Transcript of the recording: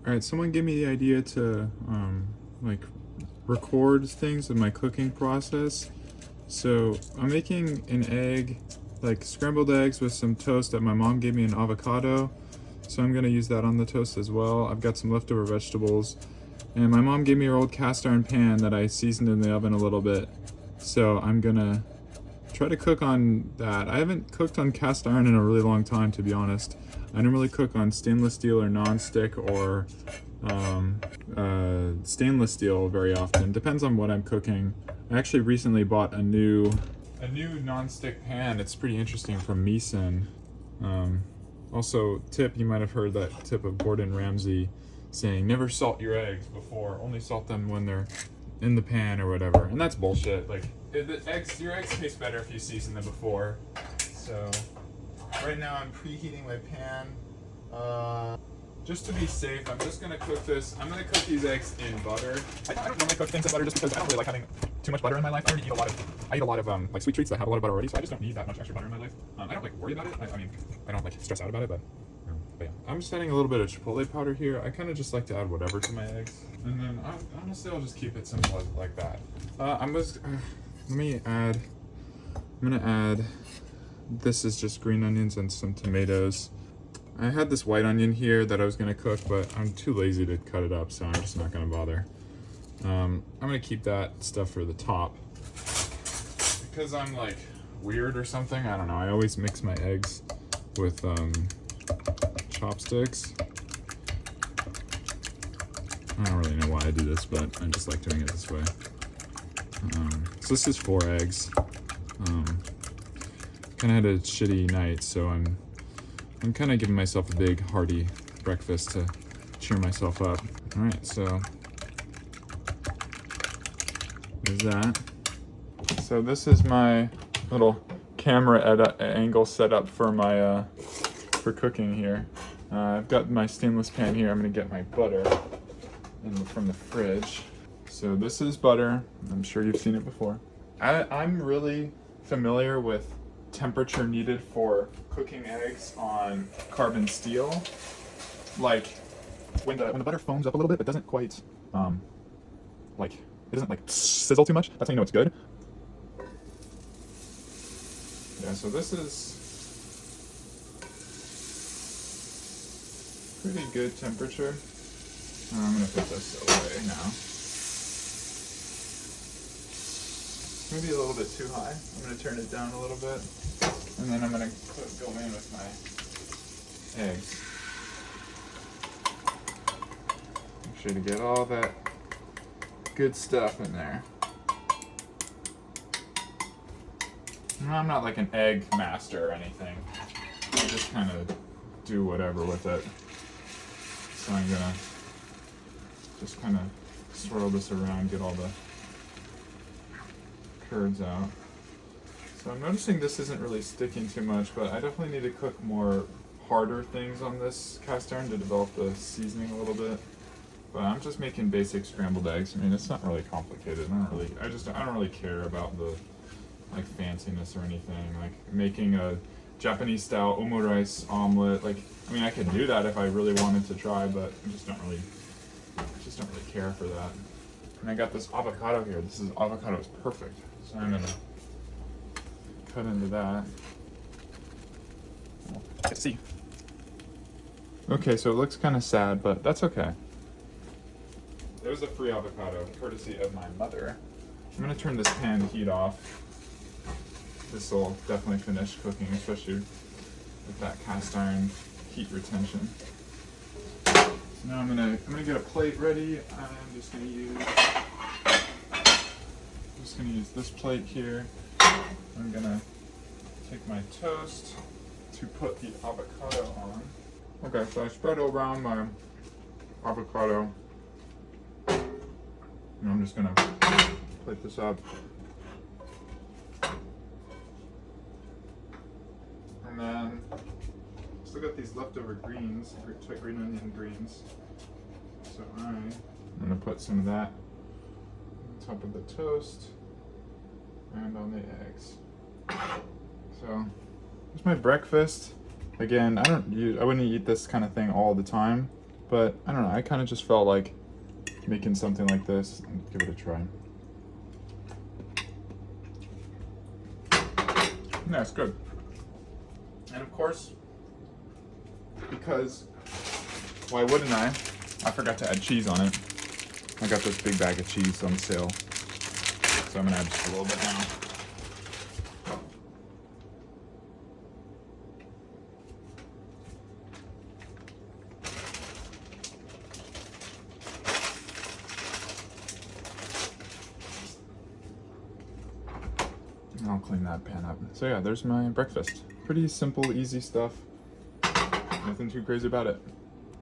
All right, someone gave me the idea to like record things in my cooking process. So I'm making an egg, like scrambled eggs with some toast that my mom gave me, an avocado. So I'm gonna use that on the toast as well. I've got some leftover vegetables, and my mom gave me her old cast iron pan that I seasoned in the oven a little bit. So I'm gonna try to cook on that. I haven't cooked on cast iron in a really long time, to be honest. I don't really cook on stainless steel or non-stick or stainless steel very often. Depends on what I'm cooking. I actually recently bought a new non-stick pan. It's pretty interesting, from Meeson. Also, tip, you might have heard that tip of Gordon Ramsay saying never salt your eggs before, only salt them when they're in the pan or whatever. And that's bullshit. Like, your eggs taste better if you season them before. So right now I'm preheating my pan. Just to be safe, I'm just gonna cook this. I'm gonna cook these eggs in butter. I don't normally cook things in butter just because I don't really like having too much butter in my life. I eat a lot of like sweet treats that have a lot of butter already, so I just don't need that much extra butter in my life. I don't like worry about it. I mean, I don't like stress out about it, but yeah. I'm just adding a little bit of chipotle powder here. I kind of just like to add whatever to my eggs, and then honestly, I'll just keep it simple like that. I'm gonna add. This is just green onions and some tomatoes. I had this white onion here that I was gonna cook, but I'm too lazy to cut it up, so I'm just not gonna bother. I'm gonna keep that stuff for the top because I'm like weird or something. I don't know. I always mix my eggs with chopsticks. I don't really know why I do this, but I just like doing it this way. So this is 4 eggs. Kind of had a shitty night, so I'm kind of giving myself a big hearty breakfast to cheer myself up. All right, so there's that. So this is my little camera angle set up for my for cooking here. I've got my stainless pan here. I'm gonna get my butter from the fridge. So this is butter. I'm sure you've seen it before. I'm really familiar with temperature needed for cooking eggs on carbon steel. Like when the butter foams up a little bit but doesn't quite like it doesn't like sizzle too much, that's how you know it's good. Yeah, so this is pretty good temperature. I'm gonna put this away now. Maybe a little bit too high. I'm gonna turn it down a little bit, and then I'm gonna go in with my eggs. Make sure to get all that good stuff in there. I'm not like an egg master or anything. I just kind of do whatever with it. So I'm gonna just kind of swirl this around, get all the curds out. So I'm noticing this isn't really sticking too much, but I definitely need to cook more harder things on this cast iron to develop the seasoning a little bit. But I'm just making basic scrambled eggs. I mean, it's not really complicated. I don't really care about the like fanciness or anything. Like making a Japanese style omurice omelet. Like, I mean, I could do that if I really wanted to try, but I just don't really care for that. And I got this avocado here. This avocado is perfect. So I'm gonna cut into that. Let's see. Okay, so it looks kind of sad, but that's okay. It was a free avocado, courtesy of my mother. I'm gonna turn this pan heat off. This will definitely finish cooking, especially with that cast iron heat retention. So now I'm gonna get a plate ready. I'm just gonna use this plate here. I'm gonna take my toast to put the avocado on. Okay, so I spread around my avocado. And I'm just gonna plate this up. And then still got these leftover greens, green onion greens. So I'm gonna put some of that on top of the toast and on the eggs. So it's my breakfast. Again, I wouldn't eat this kind of thing all the time, But I don't know, I kind of just felt like making something like this and give it a try. Yeah, it's good. And of course, because why wouldn't I? I forgot to add cheese on it. I got this big bag of cheese on sale, so I'm gonna add just a little bit now. And I'll clean that pan up. So yeah, there's my breakfast. Pretty simple, easy stuff. Nothing too crazy about it.